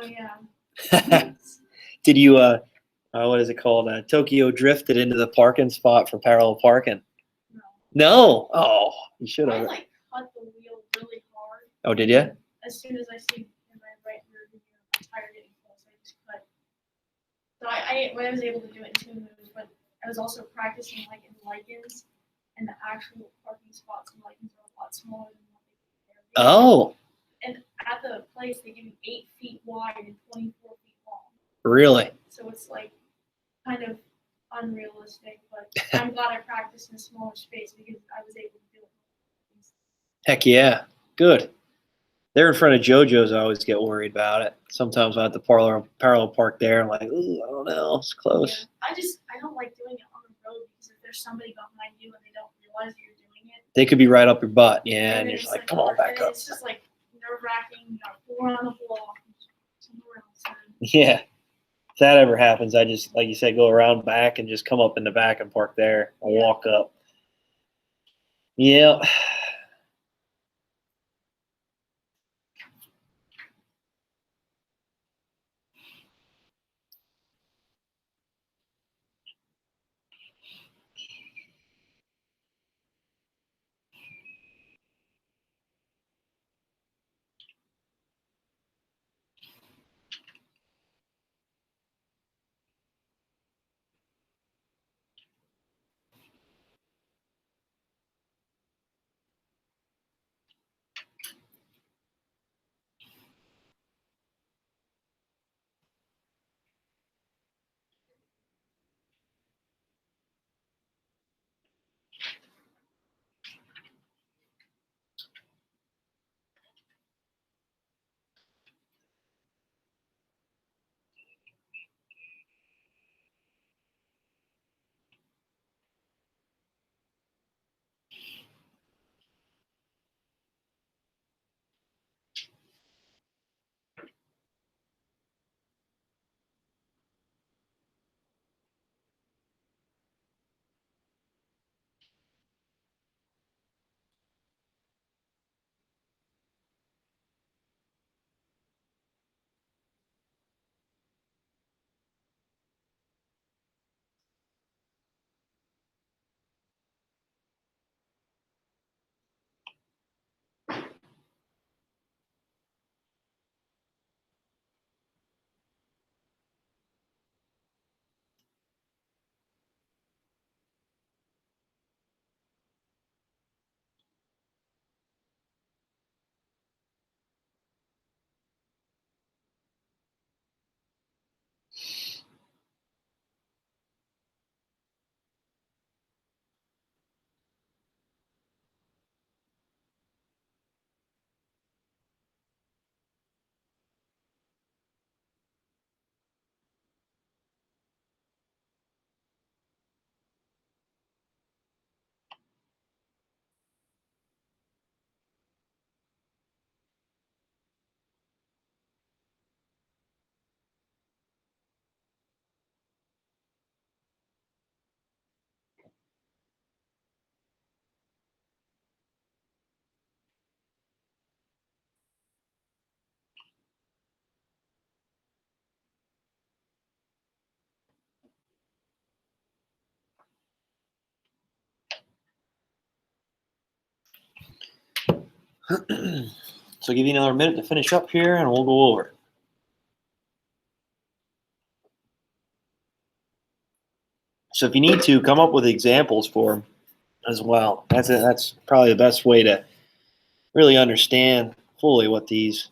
Oh yeah. Did you what is it called? Tokyo drifted into the parking spot for parallel parking. No. No. Oh, you should I have. like cut the wheel really hard. Oh, did you? As soon as I see in my right rear view my tire getting close, I just cut. So I was able to do it in 2 moves, but I was also practicing like in lichens, and the actual parking spots in lichens are a lot smaller than what they do there. Oh, And at the place, they give you 8 feet wide and 24 feet long. really? So it's like kind of unrealistic, but I'm glad I practiced in a smaller space because I was able to do it. Heck yeah. Good. They're in front of JoJo's. I always get worried about it. Sometimes I have to parallel park there. I'm like, ooh, I don't know. It's close. Yeah. I don't like doing it on the road because if there's somebody behind you and they don't realize that you're doing it, They could be right up your butt. Yeah, and then you're it's just like, come on, back up. It's just like nerve-wracking. You got 4 on the block somewhere else. Yeah. If that ever happens, I just, like you said, go around back and just come up in the back and park there. I'll walk up. Yeah. So I'll give you another minute to finish up here, and we'll go over it. So if you need to, come up with examples for them as well. That's probably the best way to really understand fully what these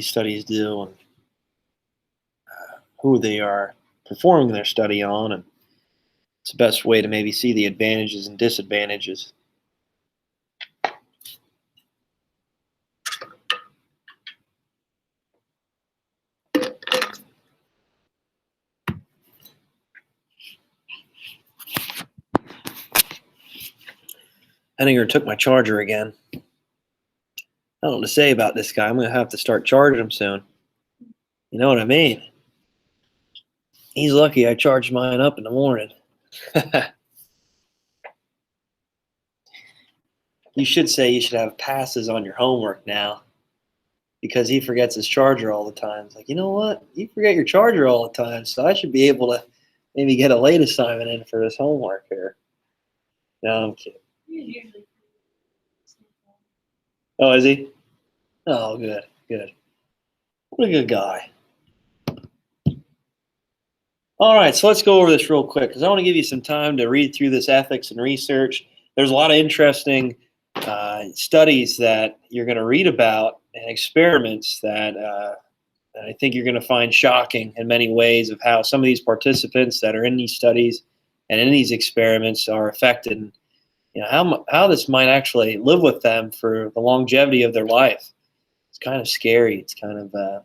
studies do and who they are performing their study on, and it's the best way to maybe see the advantages and disadvantages. Henninger took my charger again. I don't know what to say about this guy. I'm going to have to start charging him soon. You know what I mean? He's lucky I charged mine up in the morning. You should say you should have passes on your homework now. because he forgets his charger all the time. It's like, you know what? You forget your charger all the time, so I should be able to maybe get a late assignment in for this homework here. No, I'm kidding. He's usually Oh, is he? Oh, good, good. What a good guy. All right, so let's go over this real quick because I want to give you some time to read through this ethics and research. There's a lot of interesting studies that you're going to read about and experiments that I think you're going to find shocking in many ways of how some of these participants that are in these studies and in these experiments are affected. And, you know, how this might actually live with them for the longevity of their life. It's kind of scary. It's kind of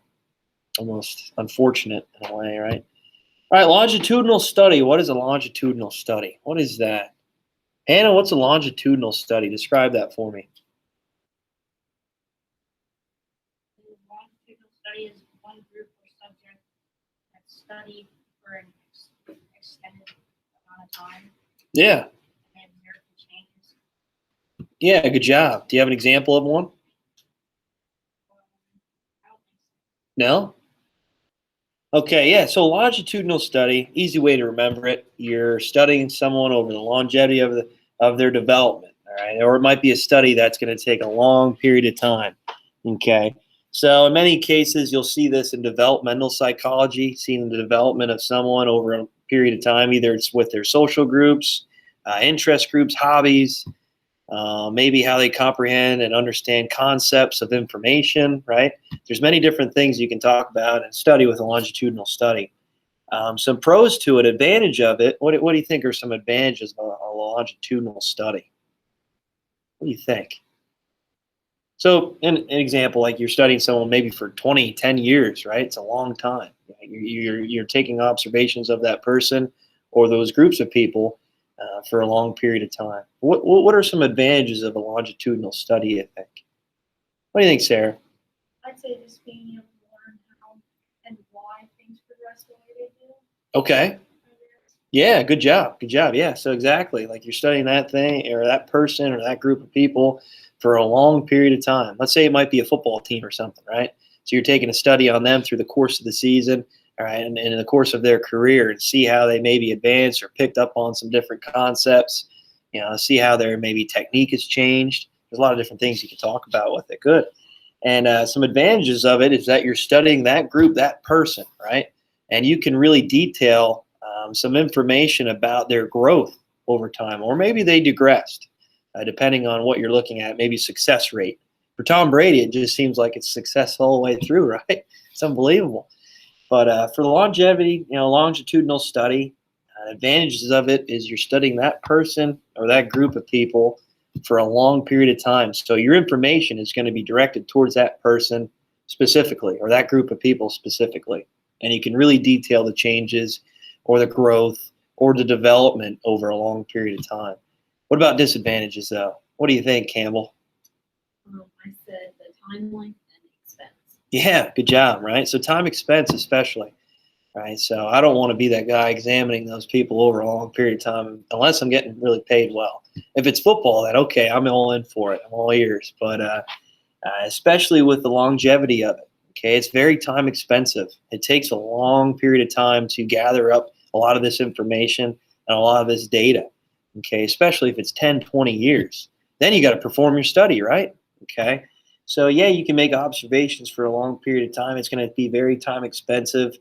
almost unfortunate in a way, right? All right, longitudinal study. What is a longitudinal study? What is that? Hannah, what's a longitudinal study? Describe that for me. Longitudinal study is one group or subject that's studied for an extended amount of time Yeah, and observe the changes. yeah, good job. Do you have an example of one? I don't think so. No? Okay, yeah, so longitudinal study, easy way to remember it. You're studying someone over the longevity of their development, all right? Or it might be a study that's going to take a long period of time. Okay. So in many cases you'll see this in developmental psychology, seeing the development of someone over a period of time, either it's with their social groups, interest groups, hobbies, maybe how they comprehend and understand concepts of information, right? There's many different things you can talk about and study with a longitudinal study. Some pros to it, advantage of it. What do you think are some advantages of a longitudinal study? What do you think? So, an example, like you're studying someone maybe for 20, 10 years, right? It's a long time. You're taking observations of that person or those groups of people for a long period of time. What are some advantages of a longitudinal study, you think? What do you think, Sarah? I'd say just being able to learn how and why things progress the way they do. Okay. I guess. Yeah, good job. Good job. Yeah, so exactly. Like you're studying that thing or that person or that group of people for a long period of time. Let's say it might be a football team or something, right? So you're taking a study on them through the course of the season, all right, and in the course of their career and see how they maybe advanced or picked up on some different concepts, you know, see how their maybe technique has changed. There's a lot of different things you can talk about with it. Good. And some advantages of it is that you're studying that group, that person, right? And you can really detail some information about their growth over time, or maybe they digressed, depending on what you're looking at. Maybe success rate. For Tom Brady, it just seems like it's success all the way through, right? It's unbelievable. But for the longevity, you know, longitudinal study, advantages of it is you're studying that person or that group of people for a long period of time. So your information is going to be directed towards that person specifically or that group of people specifically. And you can really detail the changes or the growth or the development over a long period of time. What about disadvantages, though? What do you think, Campbell? I said the time length and expense. Yeah, good job, right? So time expense especially, right? So I don't want to be that guy examining those people over a long period of time unless I'm getting really paid well. If it's football, then okay, I'm all in for it. I'm all ears. But especially with the longevity of it, okay, it's very time expensive. It takes a long period of time to gather up a lot of this information and a lot of this data, okay, especially if it's 10, 20 years. Then you got to perform your study, right? Okay. So, yeah, you can make observations for a long period of time. It's going to be very time expensive.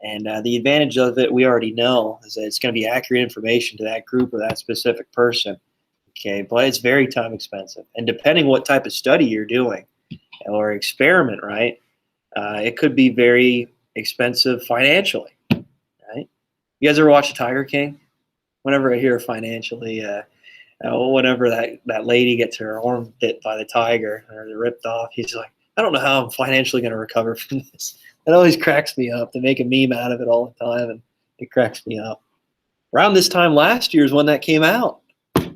And the advantage of it, we already know, is that it's going to be accurate information to that group or that specific person. Okay, but it's very time expensive. And depending what type of study you're doing or experiment, right, it could be very expensive financially, right? You guys ever watch The Tiger King? Whenever I hear financially, whenever that lady gets her arm bit by the tiger or ripped off, he's like, I don't know how I'm financially going to recover from this. It always cracks me up. They make a meme out of it all the time, and it cracks me up. Around this time last year is when that came out.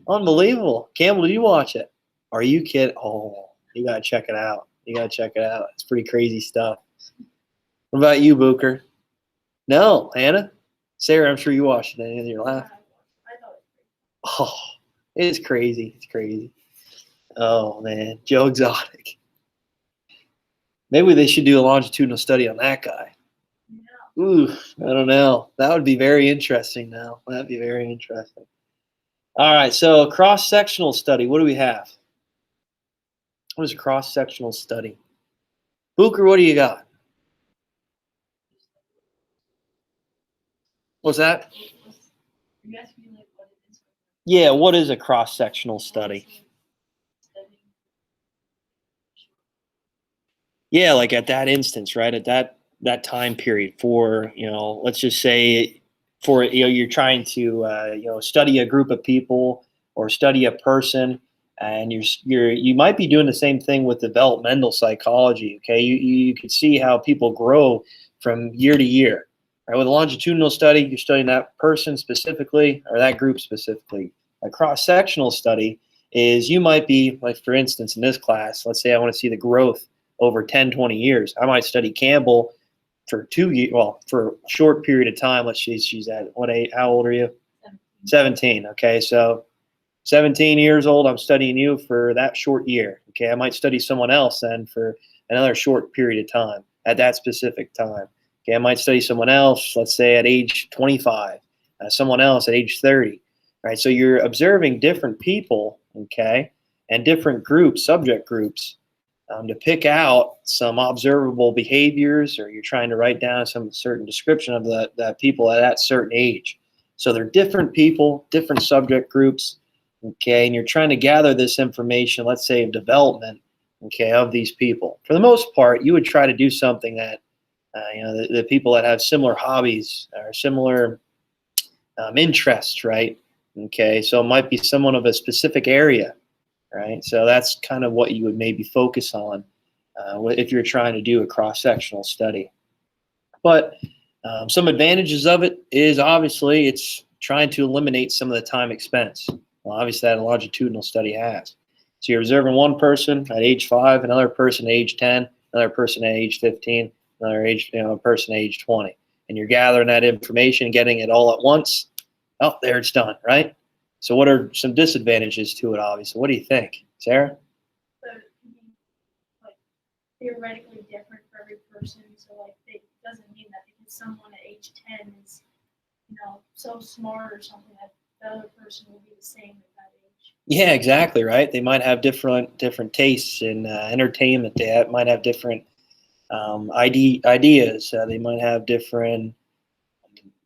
Unbelievable. Campbell, did you watch it? Are you kidding? Oh, you got to check it out. You got to check it out. It's pretty crazy stuff. What about you, Booker? No, Hannah? Sarah, I'm sure you watched it and you're laughing. I thought it was pretty. Oh, it's crazy. It's crazy. Oh, man. Joe Exotic. Maybe they should do a longitudinal study on that guy. Yeah. Ooh, I don't know. That would be very interesting now. That'd be very interesting. All right, so cross-sectional study, what do we have? What is a cross-sectional study? Booker, what do you got? What's that? Are you asking me like what it is? Yeah, what is a cross-sectional study? Yeah, like at that instance, right? At that time period for, let's just say for, you're trying to, study a group of people or study a person, and you might be doing the same thing with developmental psychology. Okay, you could see how people grow from year to year. Right? With a longitudinal study, you're studying that person specifically or that group specifically. A cross-sectional study is you might be, like for instance, in this class, let's say I want to see the growth over 10, 20 years. I might study Campbell for 2 years, well, for a short period of time. Let's see, she's at what age? How old are you? 17. Okay, so 17 years old, I'm studying you for that short year. Okay, I might study someone else then for another short period of time at that specific time. Okay, I might study someone else, let's say at age 25, someone else at age 30. Right, so you're observing different people, okay, and different groups, subject groups, to pick out some observable behaviors, or you're trying to write down some certain description of the people at that certain age. So they're different people, different subject groups, okay, and you're trying to gather this information, let's say of development, okay, of these people. For the most part, you would try to do something that, the people that have similar hobbies or similar interests, right? Okay, so it might be someone of a specific area, right? So that's kind of what you would maybe focus on if you're trying to do a cross-sectional study. But some advantages of it is obviously it's trying to eliminate some of the time expense. Well, obviously that a longitudinal study has. So you're observing one person at age 5, another person at age 10, another person at age 15, another person at age 20. And you're gathering that information, getting it all at once. Oh, there it's done, right? So what are some disadvantages to it, obviously? What do you think, Sarah? So it can be like theoretically different for every person. So like it doesn't mean that because someone at age 10 is, so smart or something that the other person will be the same at that age. Yeah, exactly, right? They might have different tastes in entertainment. They might have different ideas. They might have different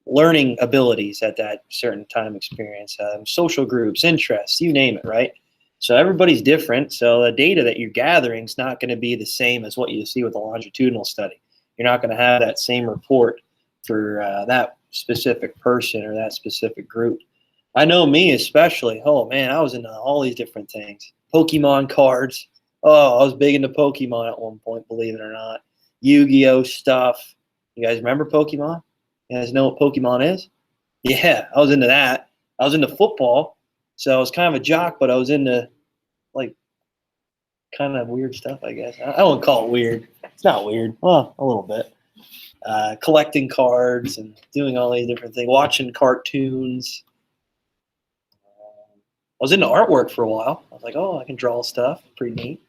learning abilities at that certain time experience, social groups, interests, you name it, right? So everybody's different. So the data that you're gathering is not going to be the same as what you see with a longitudinal study. You're not going to have that same report for that specific person or that specific group. I know me especially. Oh man, I was into all these different things. Pokemon cards. Oh, I was big into Pokemon at one point, believe it or not. Yu-Gi-Oh stuff. You guys remember Pokemon? You guys know what Pokemon is? Yeah, I was into that. I was into football, so I was kind of a jock, but I was into like kind of weird stuff, I guess. I wouldn't call it weird. It's not weird. Well, a little bit. Collecting cards and doing all these different things, watching cartoons. I was into artwork for a while. I was like, oh, I can draw stuff. Pretty neat.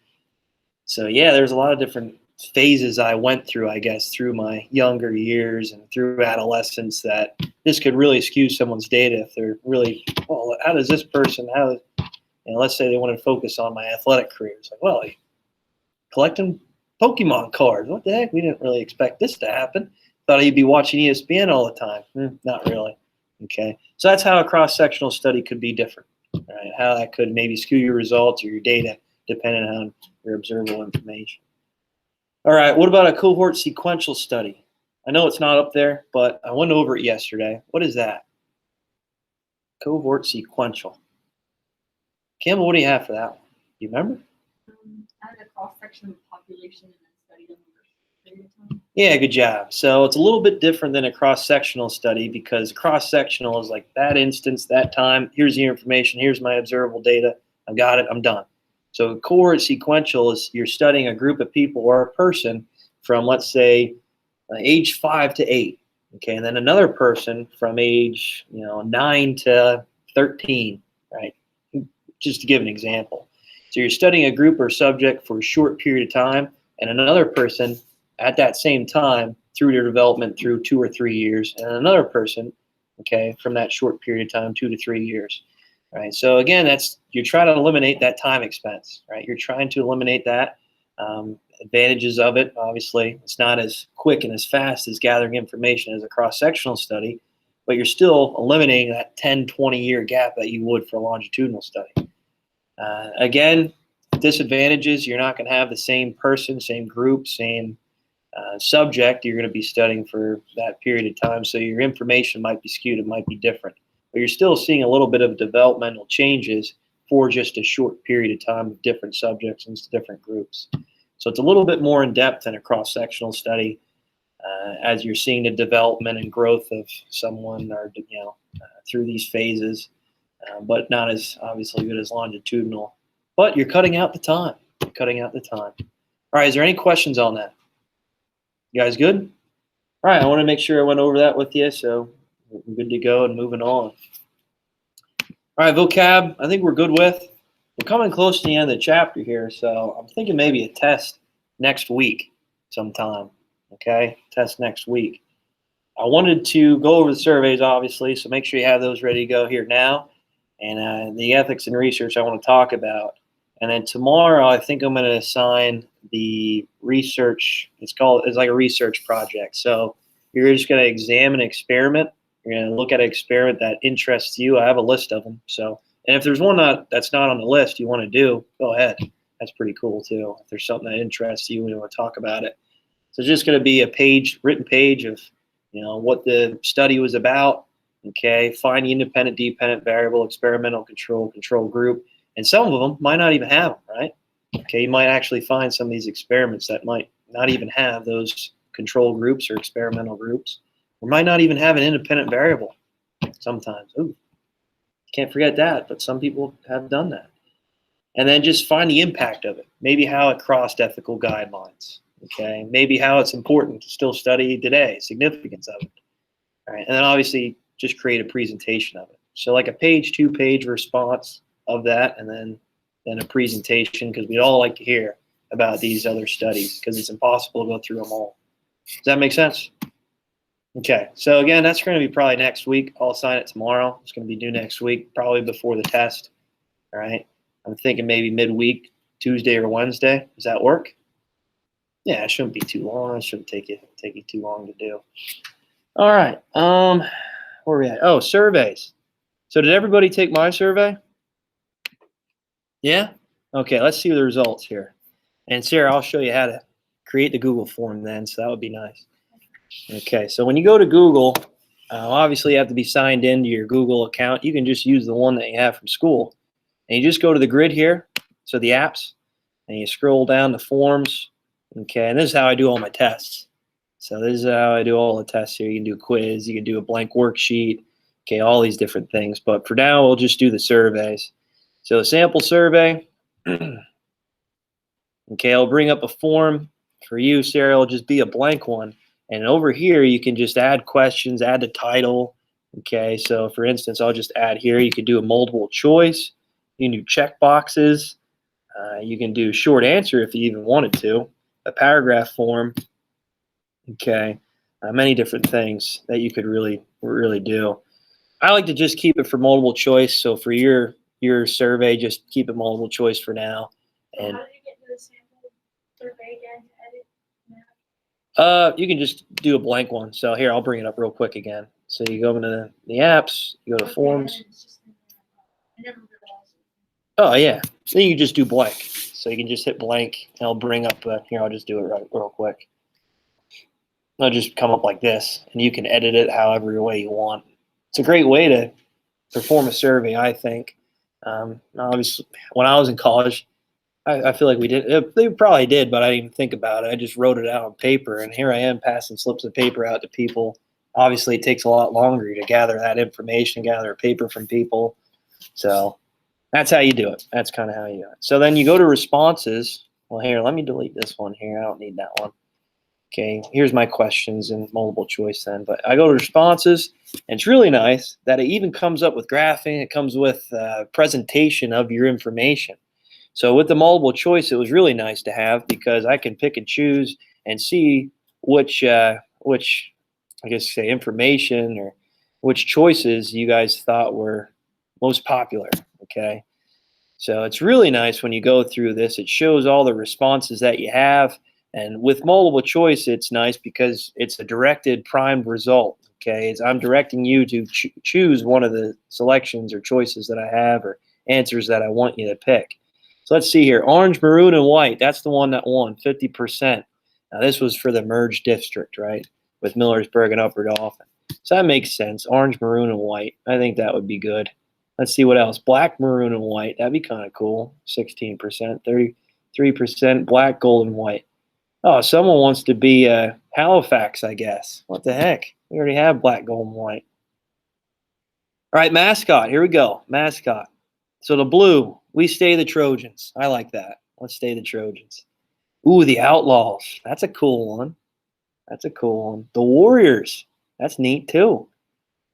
So yeah, there's a lot of different phases I went through, I guess, through my younger years and through adolescence that this could really skew someone's data if they're really, well, how does this person, let's say they want to focus on my athletic career. It's like, well, collecting Pokemon cards. What the heck? We didn't really expect this to happen. Thought he'd be watching ESPN all the time. Not really. Okay. So that's how a cross-sectional study could be different. Right? How that could maybe skew your results or your data depending on your observable information. All right, what about a cohort sequential study? I know it's not up there, but I went over it yesterday. What is that? Cohort sequential. Campbell, what do you have for that one? Do you remember? Add a cross section of the population and then study them over a period of time. Yeah, good job. So it's a little bit different than a cross-sectional study because cross-sectional is like that instance, that time. Here's the information. Here's my observable data. I've got it. I'm done. So cohort sequential is you're studying a group of people or a person from, let's say, age 5 to 8. Okay, and then another person from age 9 to 13, right? Just to give an example. So you're studying a group or subject for a short period of time, and another person at that same time through their development through 2 or 3 years, and another person, okay, from that short period of time, 2 to 3 years, right? So again, you're trying to eliminate that time expense, right? You're trying to eliminate that. Advantages of it, obviously, it's not as quick and as fast as gathering information as a cross-sectional study, but you're still eliminating that 10, 20-year gap that you would for a longitudinal study. Again, disadvantages, you're not going to have the same person, same group, same subject you're going to be studying for that period of time, so your information might be skewed, it might be different. But you're still seeing a little bit of developmental changes for just a short period of time of different subjects and different groups. So it's a little bit more in depth than a cross-sectional study as you're seeing the development and growth of someone or, through these phases, but not as obviously good as longitudinal. But you're cutting out the time. You're cutting out the time. All right, is there any questions on that? You guys good? All right, I want to make sure I went over that with you, so we're good to go and moving on. All right, vocab, I think we're good with. We're coming close to the end of the chapter here, so I'm thinking maybe a test next week sometime, okay? Test next week. I wanted to go over the surveys, obviously, so make sure you have those ready to go here now. And the ethics and research I want to talk about. And then tomorrow, I think I'm going to assign the research. It's like a research project. So you're just going to examine an experiment. You're going to look at an experiment that interests you. I have a list of them. So, and if there's one that's not on the list you want to do, go ahead. That's pretty cool too. If there's something that interests you and you want to talk about it. So it's just going to be a written page of, what the study was about. Okay, find the independent, dependent variable, experimental control group. And some of them might not even have them, right? Okay, you might actually find some of these experiments that might not even have those control groups or experimental groups, or might not even have an independent variable sometimes. Ooh, can't forget that, but some people have done that. And then just find the impact of it. Maybe how it crossed ethical guidelines, okay? Maybe how it's important to still study today, significance of it, all right? And then obviously just create a presentation of it. So like a page, 2-page response of that, and then a presentation, because we'd all like to hear about these other studies because it's impossible to go through them all. Does that make sense? Okay, so again, that's going to be probably next week. I'll assign it tomorrow. It's going to be due next week, probably before the test. All right, I'm thinking maybe midweek, Tuesday or Wednesday. Does that work? Yeah, it shouldn't be too long. It shouldn't take you too long to do. All right, where are we at? Oh, surveys. So did everybody take my survey? Yeah? Okay, let's see the results here. And Sarah, I'll show you how to create the Google form then, so that would be nice. Okay, so when you go to Google, obviously you have to be signed into your Google account. You can just use the one that you have from school. And you just go to the grid here, so the apps, and you scroll down to forms. Okay, and this is how I do all my tests. So this is how I do all the tests here. You can do a quiz, you can do a blank worksheet, okay, all these different things. But for now, we'll just do the surveys. So a sample survey, okay, I'll bring up a form for you, Sarah. It'll just be a blank one. And over here, you can just add questions, add the title. Okay, so for instance, I'll just add here, you can do a multiple choice. You can do check boxes. You can do short answer if you even wanted to. A paragraph form. Okay, many different things that you could really do. I like to just keep it for multiple choice. So for your survey, just keep it multiple choice for now. And how did you get to the sample survey again to edit? You can just do a blank one. So here, I'll bring it up real quick again. So you go into the apps, you go to forms. I never realized. Oh yeah, then you just do blank. So you can just hit blank, and I'll bring up here. I'll just do it real quick. It'll just come up like this, and you can edit it however way you want. It's a great way to perform a survey, I think. Obviously, when I was in college, I feel like we did. They probably did, but I didn't even think about it. I just wrote it out on paper, and here I am passing slips of paper out to people. Obviously, it takes a lot longer to gather that information, gather paper from people. So that's how you do it. That's kind of how you do it. So then you go to responses. Well, here, let me delete this one here. I don't need that one. Okay, here's my questions in multiple choice then. But I go to responses, and it's really nice that it even comes up with graphing. It comes with presentation of your information. So with the multiple choice, it was really nice to have because I can pick and choose and see which I guess say information or which choices you guys thought were most popular. Okay. So it's really nice when you go through this. It shows all the responses that you have. And with multiple choice, it's nice because it's a directed primed result. Okay. I'm directing you to choose one of the selections or choices that I have or answers that I want you to pick. So let's see here. Orange, maroon, and white. That's the one that won 50%. Now this was for the merged district, right? With Millersburg and Upper Dauphin. So that makes sense. Orange, maroon, and white. I think that would be good. Let's see what else. Black, maroon, and white. That'd be kind of cool. 16%, 33%. Black, gold, and white. Oh, someone wants to be Halifax, I guess. What the heck? We already have black, gold, and white. All right, mascot. Here we go. Mascot. So the blue, we stay the Trojans. I like that. Let's stay the Trojans. Ooh, the Outlaws. That's a cool one. That's a cool one. The Warriors. That's neat too.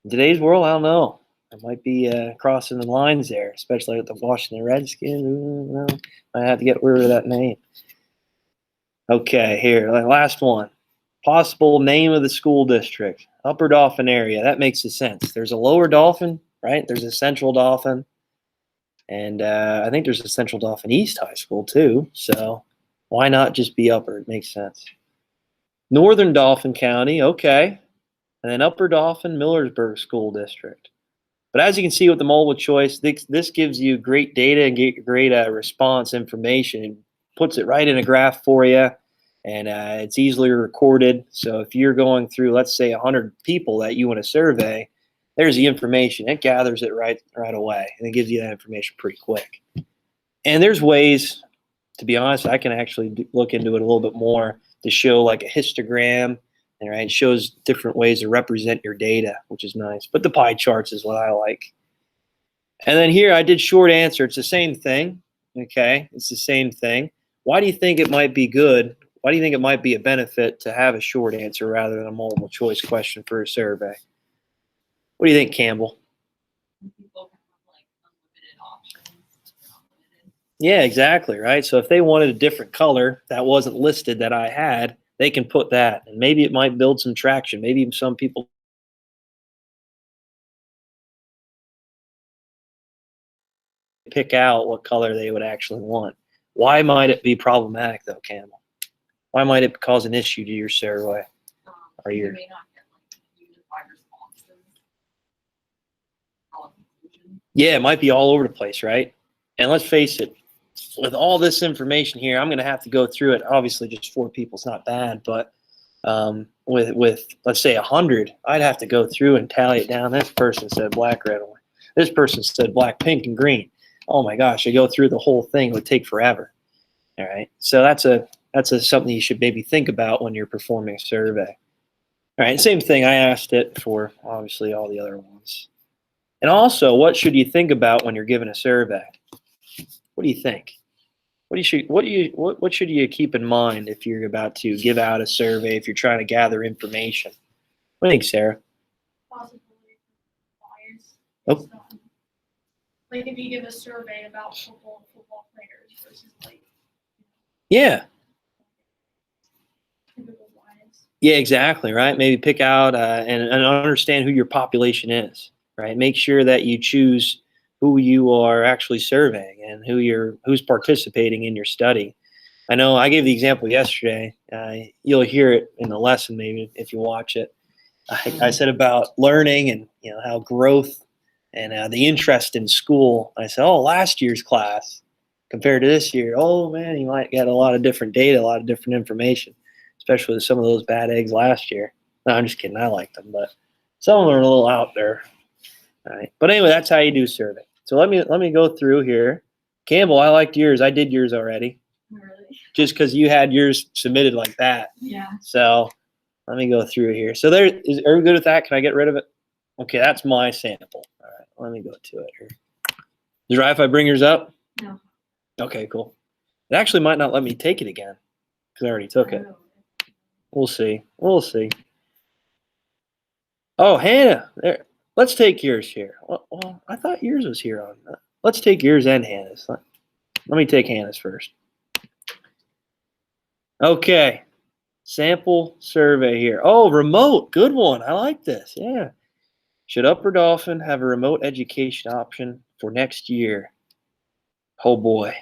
In today's world, I don't know. I might be crossing the lines there, especially with the Washington Redskins. Well, I have to get rid of that name. Okay, here, last one. Possible name of the school district. Upper Dauphin area. That makes sense. There's a lower Dauphin, right? There's a central Dauphin. And I think there's a Central Dauphin East High School too. So why not just be Upper? It makes sense. Northern Dauphin County. Okay. And then Upper Dauphin Millersburg School District. But as you can see with the multiple choice, this gives you great data and great response information. It puts it right in a graph for you, and it's easily recorded. So if you're going through, let's say, 100 people that you want to survey, there's the information. It gathers it right away, and it gives you that information pretty quick. And there's ways, to be honest, I can actually look into it a little bit more to show like a histogram. All right, it shows different ways to represent your data, which is nice. But the pie charts is what I like. And then here I did short answer. It's the same thing. Okay, it's the same thing. Why do you think it might be good? Why do you think it might be a benefit to have a short answer rather than a multiple choice question for a survey? What do you think, Campbell? People can have like unlimited options. Unlimited. Yeah, exactly, right? So if they wanted a different color that wasn't listed that I had, they can put that, and maybe it might build some traction. Maybe some people pick out what color they would actually want. Why might it be problematic, though, Campbell? Why might it cause an issue to your survey? Or You your may not get like unified responses. All confusion. Yeah, it might be all over the place, right? And let's face it, with all this information here, I'm going to have to go through it. Obviously, just 4 people is not bad, but with let's say 100, I'd have to go through and tally it down. This person said black, red, orange. This person said black, pink, and green. Oh my gosh, I go through the whole thing. It would take forever. All right, so that's something you should maybe think about when you're performing a survey. All right, same thing. I asked it for obviously all the other ones. And also, what should you think about when you're given a survey? What do you think? What should you keep in mind if you're about to give out a survey, if you're trying to gather information? What do you think, Sarah? Possibility for bias. Oh. based on- Like if you give a survey about football players versus like Yeah. typical bias. Yeah, exactly, right? Maybe pick out and understand who your population is, right? Make sure that you choose who you are actually surveying and who's participating in your study. I know I gave the example yesterday. You'll hear it in the lesson maybe if you watch it. I said about learning and how growth and the interest in school. I said, oh, last year's class compared to this year. Oh man, you might get a lot of different data, a lot of different information, especially with some of those bad eggs last year. No, I'm just kidding. I like them, but some of them are a little out there. All right. But anyway, that's how you do survey. So let me go through here. Campbell, I liked yours. I did yours already. Really? Just because you had yours submitted like that. Yeah. So let me go through here. So are we good with that? Can I get rid of it? Okay, that's my sample. All right, let me go to it here. Is it right if I bring yours up? No. Okay, cool. It actually might not let me take it again because I already took it. We'll see. We'll see. Oh, Hannah, there. Let's take yours here. Well, I thought yours was here on. Let's take yours and Hannah's. Let me take Hannah's first. Okay. Sample survey here. Oh, remote. Good one. I like this. Yeah. Should Upper Dolphin have a remote education option for next year? Oh boy.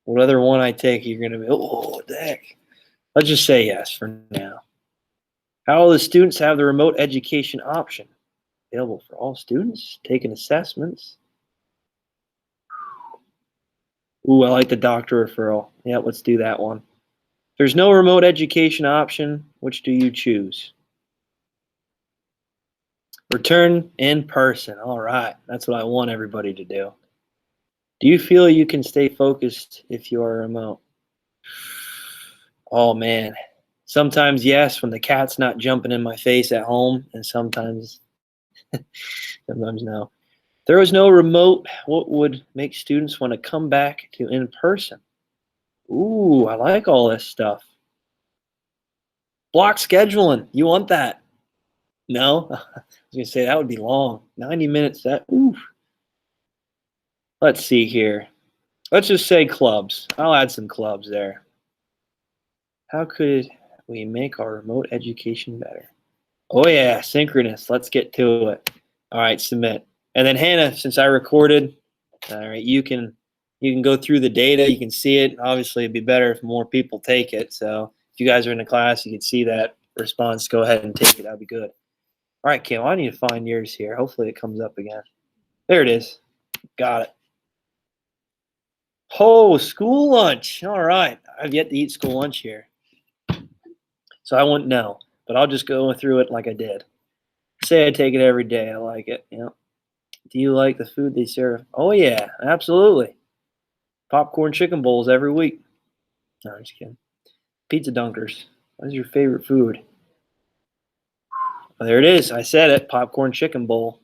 What other one I take, you're going to be, oh, what the heck? Let's just say yes for now. How will the students have the remote education option? Available for all students, taking assessments. Ooh, I like the doctor referral. Yeah, let's do that one. There's no remote education option. Which do you choose? Return in person. All right. That's what I want everybody to do. Do you feel you can stay focused if you are remote? Oh, man. Sometimes yes, when the cat's not jumping in my face at home, and sometimes no. If there was no remote, what would make students want to come back to in person? Ooh, I like all this stuff. Block scheduling. You want that? No? I was going to say that would be long. 90 minutes. Ooh. Let's see here. Let's just say clubs. I'll add some clubs there. How could we make our remote education better? Oh yeah, synchronous. Let's get to it. All right, submit. And then Hannah, since I recorded, all right, you can go through the data. You can see it. Obviously, it'd be better if more people take it. So if you guys are in the class, you can see that response. Go ahead and take it. That'd be good. All right, Kim, I need to find yours here. Hopefully, it comes up again. There it is. Got it. Oh, school lunch. All right. I've yet to eat school lunch here, so I wouldn't know. But I'll just go through it like I did. Say I take it every day. I like it. You know. Do you like the food they serve? Oh yeah, absolutely. Popcorn chicken bowls every week. No, I'm just kidding. Pizza dunkers. What is your favorite food? Oh, there it is. I said it. Popcorn chicken bowl.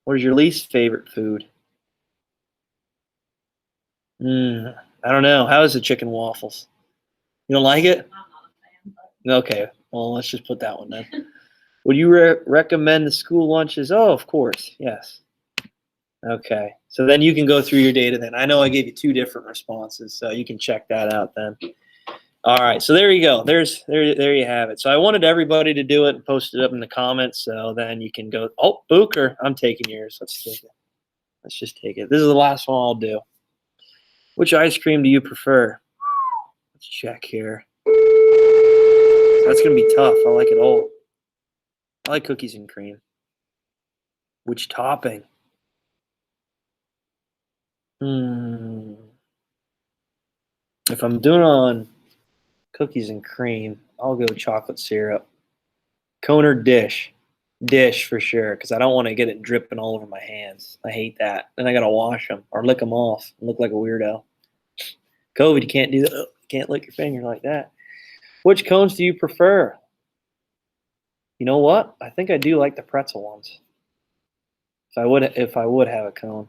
What is your least favorite food? I don't know. How is the chicken waffles? You don't like it? I'm not a fan, but Okay. Well, let's just put that one then. Would you recommend the school lunches? Oh, of course. Yes. Okay. So then you can go through your data then. I know I gave you 2 different responses, so you can check that out then. All right. So there you go. There you have it. So I wanted everybody to do it and post it up in the comments, so then you can go, oh, Booker, I'm taking yours. Let's take it. Let's just take it. This is the last one I'll do. Which ice cream do you prefer? Let's check here. That's going to be tough. I like it all. I like cookies and cream. Which topping? If I'm doing on cookies and cream, I'll go chocolate syrup. Cone or dish? Dish for sure, because I don't want to get it dripping all over my hands. I hate that. Then I got to wash them or lick them off and look like a weirdo. COVID, you can't do that. You can't lick your finger like that. Which cones do you prefer? You know what? I think I do like the pretzel ones. If I would have a cone.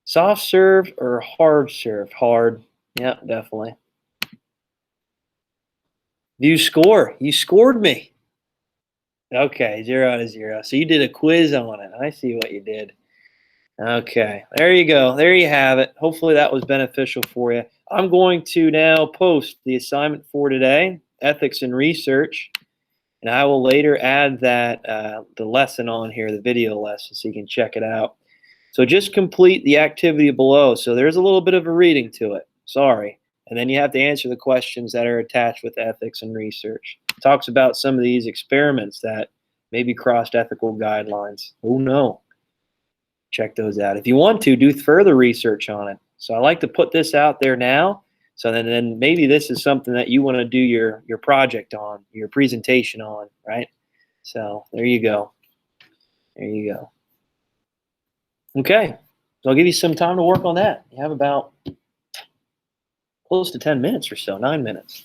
Soft serve or hard serve? Hard. Yeah, definitely. Do you score? You scored me. Okay, 0 out of 0. So you did a quiz on it. I see what you did. Okay, there you go. There you have it. Hopefully that was beneficial for you. I'm going to now post the assignment for today, ethics and research, and I will later add that the lesson on here, the video lesson, so you can check it out. So just complete the activity below. So there's a little bit of a reading to it. Sorry. And then you have to answer the questions that are attached with ethics and research. It talks about some of these experiments that maybe crossed ethical guidelines. Oh no. Check those out. If you want to, do further research on it. So I like to put this out there now. So then maybe this is something that you want to do your project on, your presentation on, right? So there you go. There you go. Okay. So I'll give you some time to work on that. You have about close to 10 minutes or so, 9 minutes.